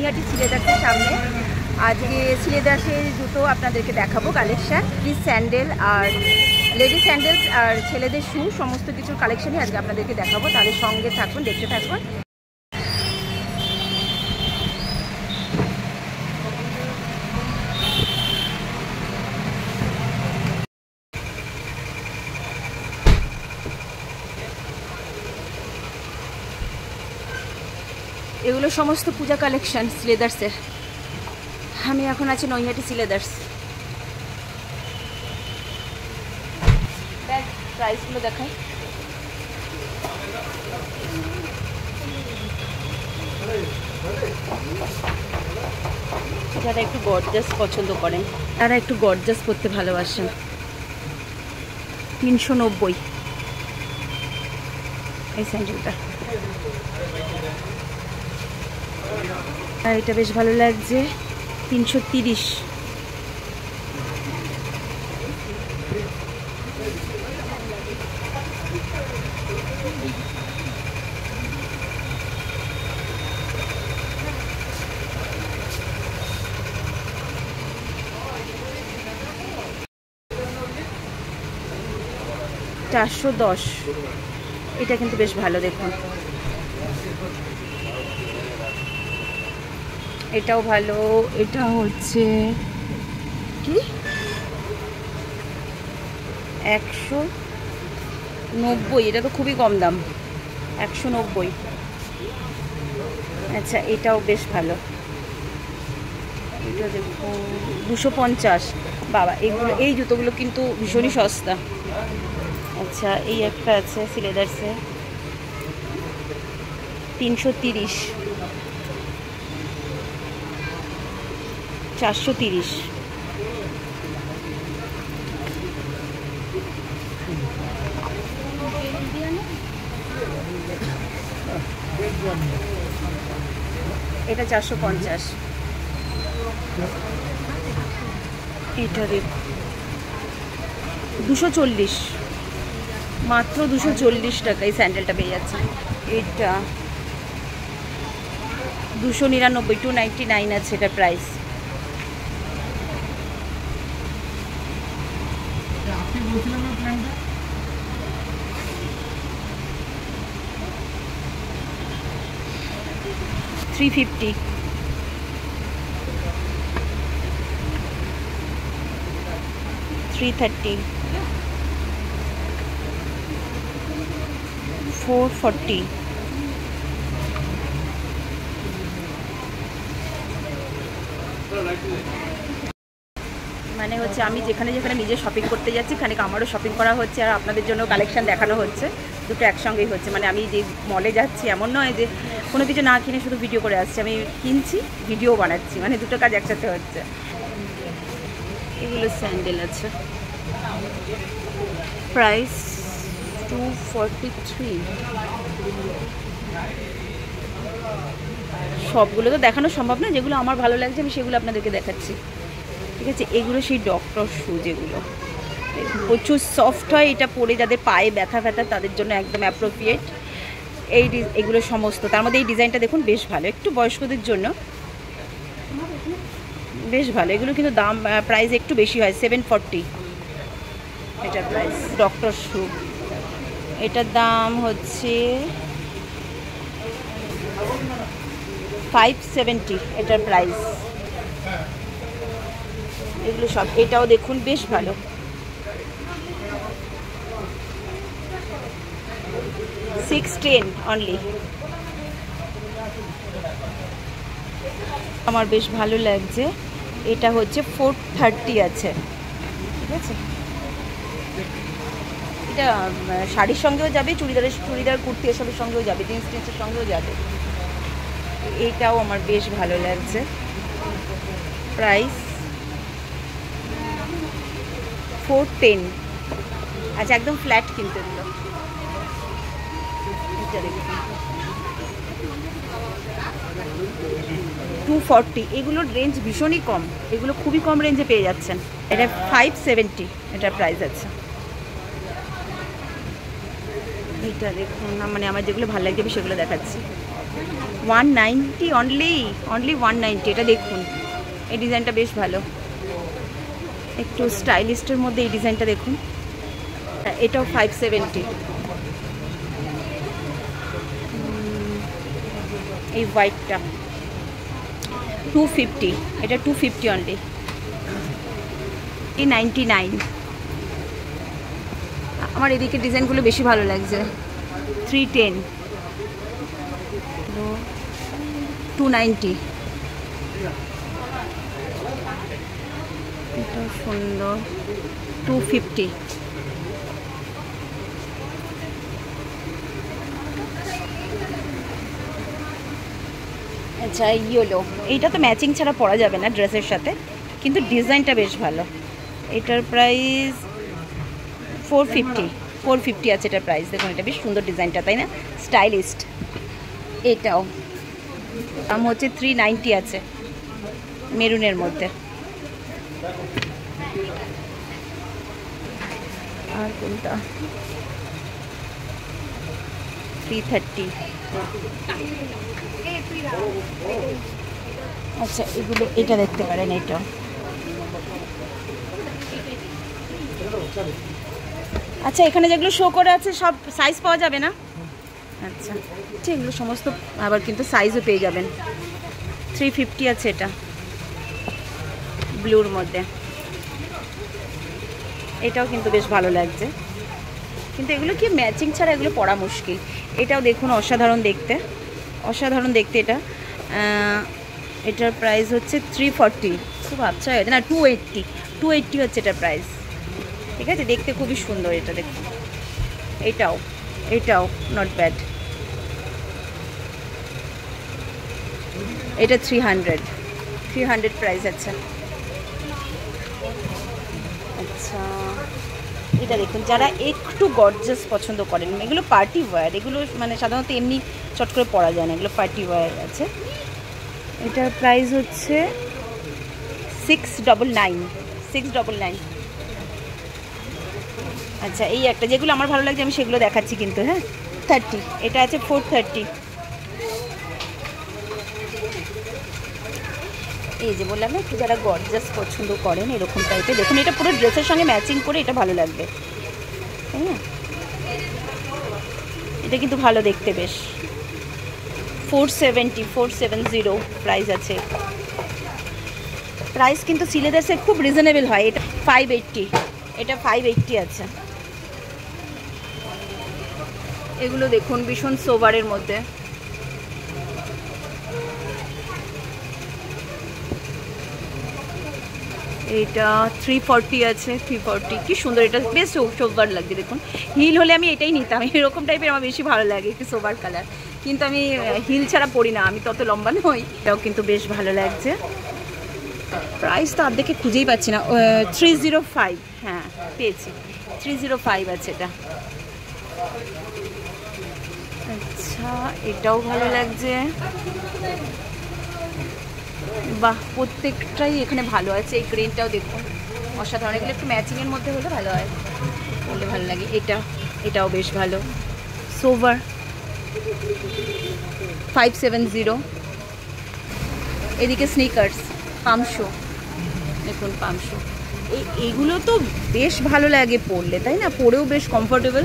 নৈহাটি সিলেদার্সের সামনে। আজকে সিলেদার্সের জুতো আপনাদেরকে দেখাবো কালেকশান। স্যান্ডেল আর লেডিস স্যান্ডেলস আর ছেলেদের শু সমস্ত কিছুর কালেকশানই আজকে আপনাদেরকে দেখাবো। তাহলে সঙ্গে থাকুন, দেখতে থাকুন। এগুলো সমস্ত পূজা কালেকশন সিলেদার্সের। আমি এখন আছি নৈহাটি সিলেদার্স। প্রাইসগুলো দেখাই। যারা একটু গর্জাস পছন্দ করেন, তারা একটু গর্জাস পরতে ভালোবাসেন, 390 এই স্যান্ডেলটা। আর এটা বেশ ভালো লাগছে, 330। $410। এটা কিন্তু বেশ ভালো, দেখুন এটাও ভালো। এটা হচ্ছে কি 190। এটা তো খুবই কম দাম, 190। আচ্ছা, এটাও বেশ ভালো। এটা দেখুন 250। বাবা, এই জুতোগুলো কিন্তু ভীষণই সস্তা। আচ্ছা, এই একটা আছে সিলেদার্সে, 330, 430। এটা 450। এটা দেখ 240, মাত্র 240 টাকা এই স্যান্ডেলটা পেয়ে যাচ্ছে। এটা 299, 299 আছে এটার প্রাইস। $350, 330, 440। মানে হচ্ছে আমি যেখানে যেখানে নিজে শপিং করতে যাচ্ছি, খানিক আমারও শপিং করা হচ্ছে আর আপনাদের জন্য কালেকশন দেখানো হচ্ছে। দুটো একসঙ্গেই হচ্ছে। মানে আমি যে মলে যাচ্ছি এমন নয় যে কোনো কিছু না কিনে শুধু ভিডিও করে আসছি, আমি কিনছি ভিডিও বানাচ্ছি, মানে দুটো কাজ একসাথে হচ্ছে। এগুলো স্যান্ডেল আছে, প্রাইস 243। সবগুলো তো দেখানো সম্ভব না, যেগুলো আমার ভালো লাগছে আমি সেগুলো আপনাদেরকে দেখাচ্ছি, ঠিক আছে। এগুলো সেই ডক্টর শু, যেগুলো প্রচুর সফট হয়। এটা পরে যাদের পায়ে ব্যথা ব্যথা তাদের জন্য একদম অ্যাপ্রোপ্রিয়েট। এগুলো সমস্ত, তার মধ্যে এই ডিজাইনটা দেখুন বেশ ভালো, একটু বয়স্কদের জন্য বেশ ভালো। এগুলো কিন্তু দাম প্রাইস একটু বেশি হয়, 740 এটার প্রাইস। ডক্টর শু, এটার দাম হচ্ছে 570 এটার প্রাইস। এগুলো সব, এটাও দেখুন বেশ ভালো, 610 অনলি। আমার বেশ ভালো লাগছে, এটা হচ্ছে 430 আছে, ঠিক আছে। এটা শাড়ির সঙ্গেও যাবে, চুড়িদার কুর্তি এসবের সঙ্গেও যাবে, জিন্স টিন্সের সঙ্গেও যাবে। এইটাও আমার বেশ ভালো লাগছে, প্রাইস 410। আচ্ছা, একদম ফ্ল্যাট কিনতে দিল। এটা দেখুন 240। এগুলোর রেঞ্জ ভীষণই কম, এগুলো খুবই কম রেঞ্জে পেয়ে যাচ্ছেন। এটা 570 এটার প্রাইস আছে। এটা দেখুন, মানে আমার যেগুলো ভালো লাগবে সেগুলো দেখাচ্ছি। 190 অনলি 190। এটা দেখুন, এই ডিজাইনটা বেশ ভালো, একটু স্টাইলিস্টের মধ্যে এই ডিজাইনটা দেখুন। এটাও 570। এই হোয়াইটটা 250, এটা 250 অনলি। 99। আমার এদিকে ডিজাইনগুলো বেশি ভালো লাগছে। 310, 290। এটা সুন্দর, 250। আচ্ছা ইয়েলো, এইটা তো ম্যাচিং ছাড়া পরা যাবে না ড্রেসের সাথে, কিন্তু ডিজাইনটা বেশ ভালো। এটার প্রাইস 450 আছে এটার প্রাইস। দেখুন এটা বেশ সুন্দর ডিজাইনটা, তাই না? স্টাইলিস্ট। এটাও দাম হচ্ছে 390 আছে, মেরুনের মধ্যে। আর কোনটা? 330। আচ্ছা এগুলো, এটা দেখতে পারেন, এটা আচ্ছা এখানে যেগুলো শো করে আছে সব সাইজ পাওয়া যাবে না? আচ্ছা এগুলো সমস্ত আবার কিন্তু সাইজও পেয়ে যাবেন। 350 আছে এটা, ব্লুর মধ্যে। এটাও কিন্তু বেশ ভালো লাগছে, কিন্তু এগুলো কি ম্যাচিং ছাড়া এগুলো পরা মুশকিল। এটাও দেখুন অসাধারণ দেখতে, অসাধারণ দেখতে এটা। এটার প্রাইস হচ্ছে 340। খুব আচ্ছা হয়েছে না, 280 হচ্ছে এটার প্রাইস। ঠিক আছে, দেখতে খুবই সুন্দর এটা, দেখুন। এটাও নট ব্যাড। এটা 300 প্রাইস আছে। আচ্ছা এটা দেখুন, যারা একটু গর্জাস পছন্দ করেন, এগুলো পার্টি ওয়্যার, এগুলো মানে সাধারণত এমনি চট করে পরা যায় না, এগুলো পার্টি ওয়্যার আছে। এটার প্রাইস হচ্ছে 699। আচ্ছা এই একটা, যেগুলো আমার ভালো লাগছে আমি সেগুলো দেখাচ্ছি কিন্তু। হ্যাঁ 30, এটা আছে 430। এই যে বললাম না, একটু যারা গর্জাস পছন্দ করেন এরকম টাইপের, দেখুন এটা পুরো ড্রেসের সঙ্গে ম্যাচিং করে এটা ভালো লাগবে, তাই না? এটা কিন্তু ভালো দেখতে বেশ। 470 প্রাইস আছে। প্রাইস কিন্তু সিলেদার্সে খুব রিজনেবল হয়। এটা 580, এটা 580 আছে। এগুলো দেখুন ভীষণ সোভারের মধ্যে। এটা 340 আছে, 340। কি সুন্দর, এটা বেশ সোভার লাগছে। দেখুন হিল হলে আমি এটাই নিতাম, এরকম টাইপের আমার বেশি ভালো লাগে, একটু সোভার কালার। কিন্তু আমি হিল ছাড়া পরি না, আমি তত লম্বা নই। এটাও কিন্তু বেশ ভালো লাগছে। প্রাইস তো আর দেখে খুঁজেই পাচ্ছি না। 305, হ্যাঁ পেয়েছি, 305 আছে এটা। আচ্ছা এটাও ভালো লাগছে। বাহ, প্রত্যেকটাই এখানে ভালো আছে। এই গ্রিনটাও দেখুন অসাধারণ, এগুলো একটু ম্যাচিংয়ের মধ্যে হলে ভালো হয়, বললে ভালো লাগে। এটাও বেশ ভালো, সোভার 570। এদিকে স্নিকার্স, পামশো, দেখুন পামশো। এইগুলো তো বেশ ভালো লাগে পরলে, তাই না? পরেও বেশ কমফোর্টেবল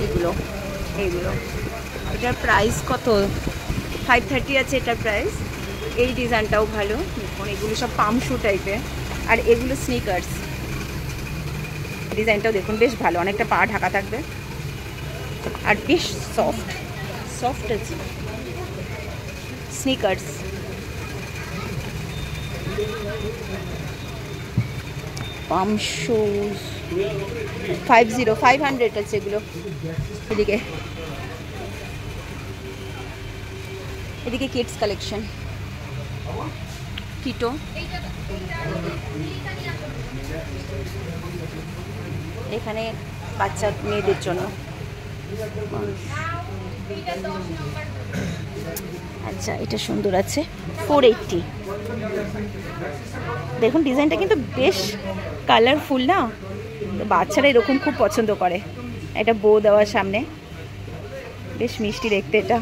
এগুলো। এটার প্রাইস কত? 530 আছে এটার প্রাইস। এই ডিজাইনটাও ভালো, দেখুন এগুলো সব পামশু টাইপের, আর এগুলো স্নিকার্স। ডিজাইনটাও দেখুন বেশ ভালো, অনেকটা পা ঢাকা থাকবে, আর বেশ সফট আছে। স্নিকার্স পামশু 500 আছে এগুলো। এদিকে কিডস কালেকশন, কিটো, এখানে বাচ্চা মেয়েদের জন্য। আচ্ছা এটা সুন্দর আছে, 480। দেখুন ডিজাইনটা কিন্তু বেশ কালারফুল না, তো বাচ্চারা এরকম খুব পছন্দ করে। এটা বো দেওয়ার সামনে, বেশ মিষ্টি দেখতে। এটা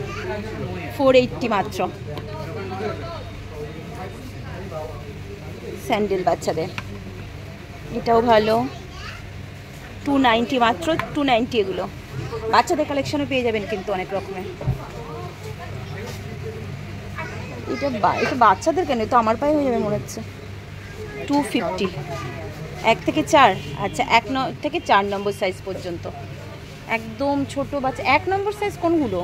480 মাত্র। স্যান্ডেল বাচ্চাদের, এটাও ভালো, 290 মাত্র, 290 এগুলো। বাচ্চাদের কালেকশনও পেয়ে যাবেন কিন্তু অনেক রকমের। এটা বাচ্চাদের কেন, তো আমার পায়ে হয়ে যাবে মনে হচ্ছে। 250, 1 থেকে 4, আচ্ছা 1 থেকে 4 নম্বর সাইজ পর্যন্ত, একদম ছোট বাচ্চা। 1 নম্বর সাইজ কোনগুলো?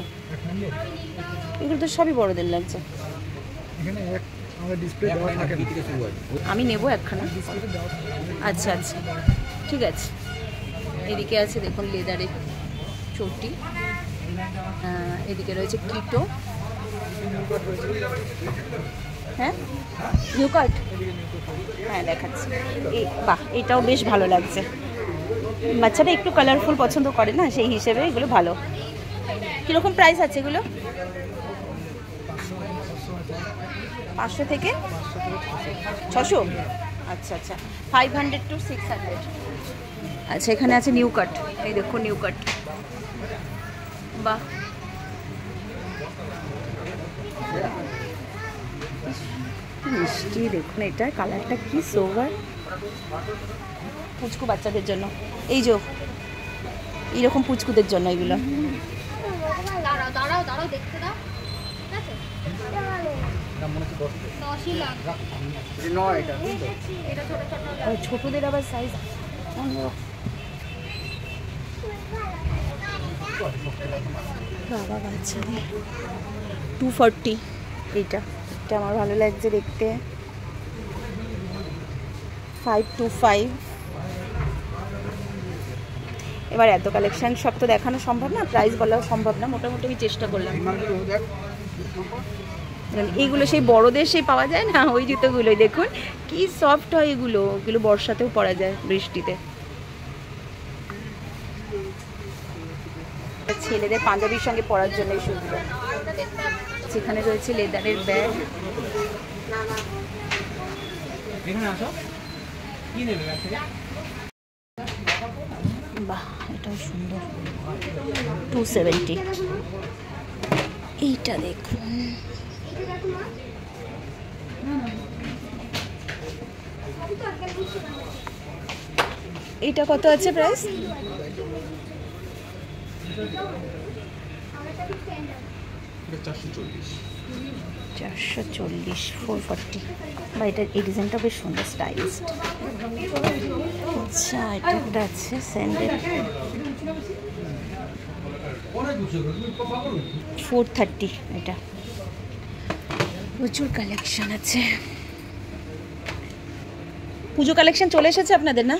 এগুলো তো সবই বড়দের লাগছে। আমি নেবো একখানা। আচ্ছা আচ্ছা, ঠিক আছে। এদিকে আছে দেখুন লেদারের চটি, এদিকে রয়েছে কিটো, হ্যাঁ নিউ কাট, হ্যাঁ দেখাচ্ছি। বাহ, এটাও বেশ ভালো লাগছে। বাচ্চারা একটু কালারফুল পছন্দ করে না, সেই হিসেবে এগুলো ভালো। কীরকম প্রাইস আছে এগুলো? 500 থেকে 600, আচ্ছা আচ্ছা, 500 to 600। আচ্ছা, এখানে আছে নিউ কাট, এই দেখো নিউ কাট, বাহ মিষ্টি। দেখুন এটা কালারটা কি সোভার, পুচকু বাচ্চাদের জন্য। এই যে এইরকম পুচকুদের জন্য এগুলো। ছোটদের আবার সাইজ বাবা, বাচ্চাদের 240। এটা আমার ভালো লাগছে দেখতে, 525। এবার এত কালেকশন সব তো দেখানো সম্ভব না, প্রাইস বলাও সম্ভব না, মোটামুটি আমি চেষ্টা করলাম। এইগুলো সেই বড়দের সেই পাওয়া যায় না, ওই জুতোগুলোই দেখুন কি সফট হয় এগুলো, এগুলো বর্ষাতেও পরা যায়, বৃষ্টিতে। ছেলেদের পাঞ্জাবির সঙ্গে পরার জন্য এই শুজগুলো। সেখানে রয়েছে লেদারের ব্যাগ। বাহ, এটাও সুন্দর, 270। এইটা দেখুন, এইটা কত আছে প্রাইস? 440, 440। বা এটা এই ডিজাইনটা বেশ সুন্দর, স্টাইলিস্ট। আচ্ছা, এটা একটা আছে স্যান্ডেল, 430। এটা প্রচুর কালেকশন আছে। পুজো কালেকশন চলে এসেছে আপনাদের না?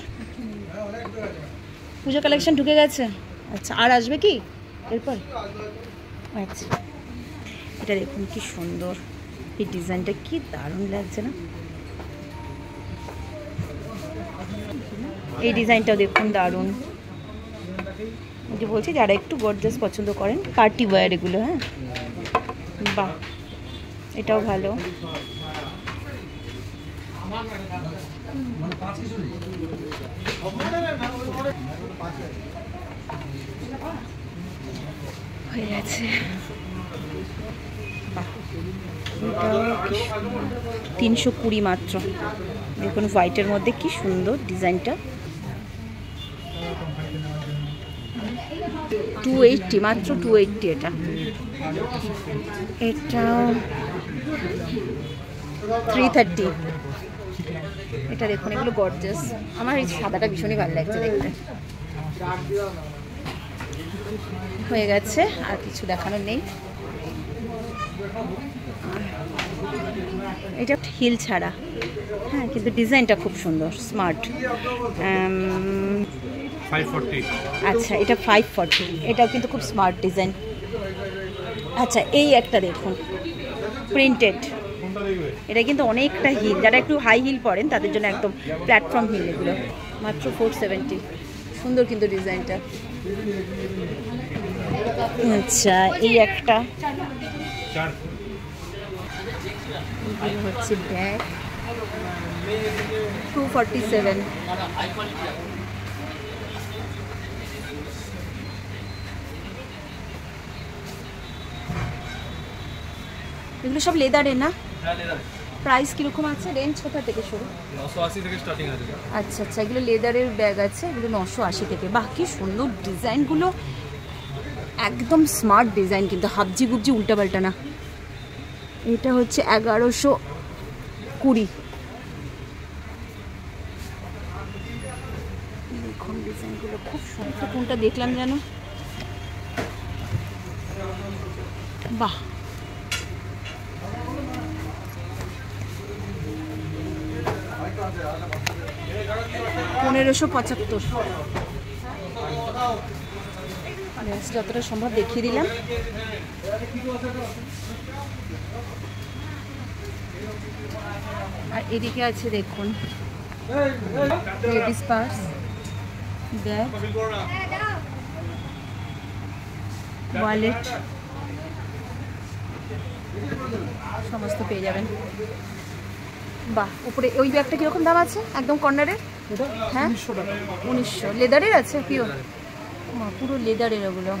পুজো কালেকশন ঢুকে গেছে, আচ্ছা। আর আসবে কি এরপর? আচ্ছা, এটা দেখুন কি সুন্দর, এই ডিজাইনটা কি দারুণ লাগছে না? এই ডিজাইনটাও দেখুন দারুণ। যে বলছি যারা একটু গর্জাস পছন্দ করেন, পার্টি ওয়্যার এগুলো, হ্যাঁ বাহ, এটাও ভালো। হয়ে গেছে, 320 মাত্র। দেখুন হোয়াইটের মধ্যে কি সুন্দর ডিজাইনটা, 280 মাত্র, 280। এটা 330। এটা দেখুন, এগুলো গর্জাস। আমার এই সাদাটা ভীষণই ভালো লাগছে দেখতে। হয়ে গেছে, আর কিছু দেখানোর নেই। এটা হিল ছাড়া, হ্যাঁ, কিন্তু ডিজাইনটা খুব সুন্দর, স্মার্ট। 540। আচ্ছা, এটা 540। এটাও কিন্তু খুব স্মার্ট ডিজাইন। আচ্ছা, এই একটা দেখুন, প্রিন্টেড। এটা কিন্তু অনেকটা হিল, যারা একটু হাই হিল পরেন তাদের জন্য একদম প্ল্যাটফর্ম হিল এগুলো, মাত্র 470। সুন্দর কিন্তু ডিজাইনটা। আচ্ছা, এই একটা হচ্ছে ব্যাগ, 247। এগুলো সব লেদারের না? হ্যাঁ লেদার। প্রাইস কিরকম আছে, রেঞ্জ কোথা থেকে শুরু? 980 থেকে স্টার্টিং আছে। আচ্ছা আচ্ছা, এগুলো লেদারের ব্যাগ আছে, এগুলো 980 থেকে। বাহ, কি সুন্দর ডিজাইনগুলো, একদম স্মার্ট ডিজাইন, কিন্তু হাবজি গুবজি উল্টাপাল্টা না। এটা হচ্ছে 1120। দেখুন ডিজাইনগুলো খুব সুন্দর। কোনটা দেখলাম যেন, বাহ, 1575। যতটা সম্ভব দেখিয়ে দিলাম। আর এদিকে আছে দেখুন লেডিস পার্স, ব্যাগ, ওয়ালেট সমস্ত পেয়ে যাবেন। বাহ, উপরে ওই ব্যাগটা কিরকম দাম আছে একদম কর্নারে? হ্যাঁ 1900। লেদারের আছে পিওর? পুরো লেদারের ওগুলো।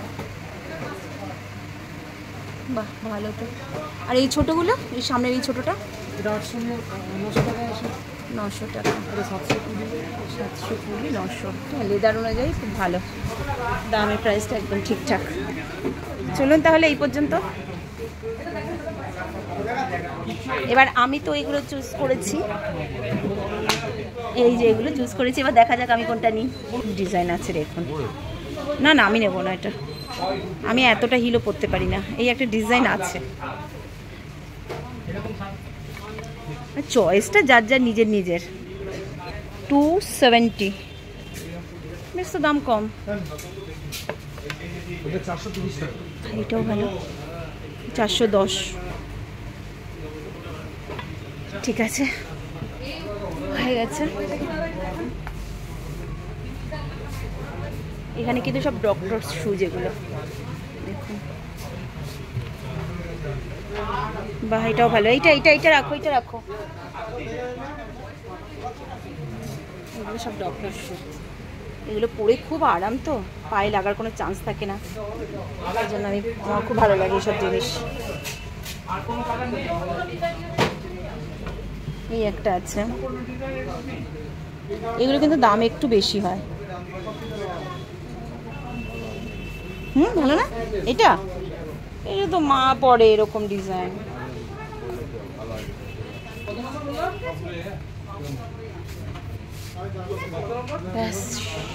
বাহ, ভালো তো। আর এই ছোটোগুলো, এই সামনের এই ছোটোটা? 900 টাকা। 720, 900। হ্যাঁ, লেদার অনুযায়ী খুব ভালো দামের, প্রাইসটা একদম ঠিকঠাক। চলুন তাহলে এই পর্যন্ত। এবার আমি তো এগুলো চুজ করেছি, এই যে এগুলো চুজ করেছি, এবার দেখা যাক আমি কোনটা নিই। ডিজাইন আছে দেখুন। না না, আমি নেবো না এটা, আমি এতটা হিলও পরতে পারি না। এই একটা ডিজাইন আছে, চয়েসটা যার যার নিজের নিজের। 270, বেশ তো দাম কম। এটাও ভালো, 410। ঠিক আছে, হয়ে গেছে। এখানে কিন্তু সব ডক্টর শুজ এগুলো দেখুন। বাহ, এটাও ভালো। এইটা এইটা এইটা রাখো, এটা রাখো। এগুলো সব ডক্টর শু, এগুলো পরে খুব আরাম, তো পায়ে লাগার কোনো চান্স থাকে না, তার জন্য আমার খুব ভালো লাগে এইসব জিনিস। এই একটা আছে, এগুলো কিন্তু দাম একটু বেশি হয়। ভালো না? এটা এটা তো মা পরে এরকম ডিজাইন। ব্যাস,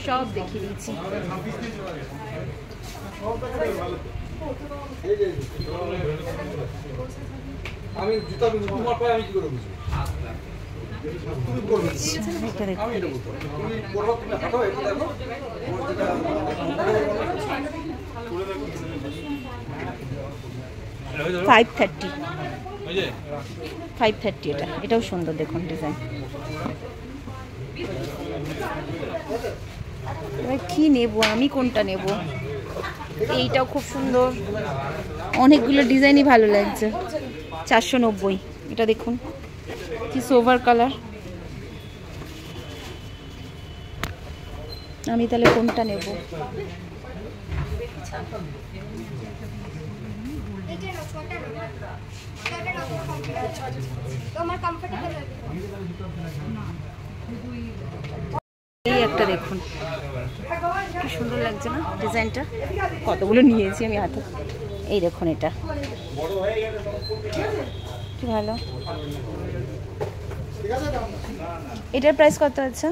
সব দেখিয়ে দিচ্ছি। আমি জুতা তোমার পায়ে আমি কি করে বুঝবো? তুমি করবে, এটা দেখো, তুমি করবে, তুমি হাঁটো, এটা দেখো। 530, 530 এটা, এটাও সুন্দর দেখুন ডিজাইন। এবার কি নেব আমি, কোনটা নেব? এইটাও খুব সুন্দর, অনেকগুলো ডিজাইনই ভালো লাগছে। 490, এটা দেখুন কি সোভার কালার। আমি তাহলে কোনটা নেব? এই একটা দেখুন কি সুন্দর লাগছে না ডিজাইনটা? কতগুলো নিয়েছি আমি হাতে। এই দেখুন এটা কি ভালো। এটার প্রাইস কত আছে?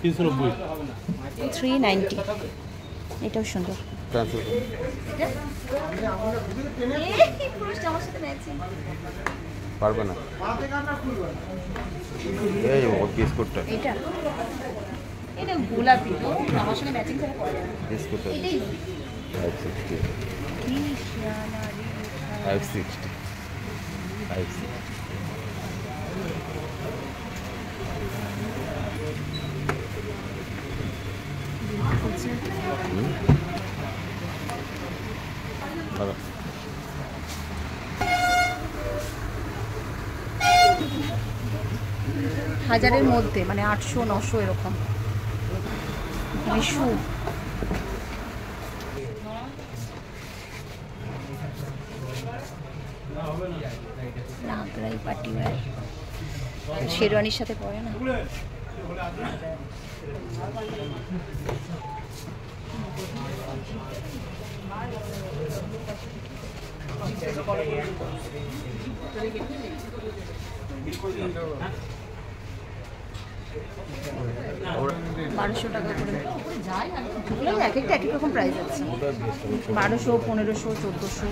390। এটাও সুন্দর। পারবে না এই বিস্কুটটা, এটা এটা গোলাপি, তো আমার সঙ্গে ম্যাচিং করে পড়ে যাবে। বিস্কুটটা এটাই 560 560 560। ভালো। হাজারের মধ্যে, মানে 800 900 এরকম। মানে শু নাগরাই পার্টি ওয়্যার, শেরওয়ানির সাথে পরে না। বারোশো টাকা করে এক একটা এক এক রকম প্রাইস আছে। 1200, 1500, 1400।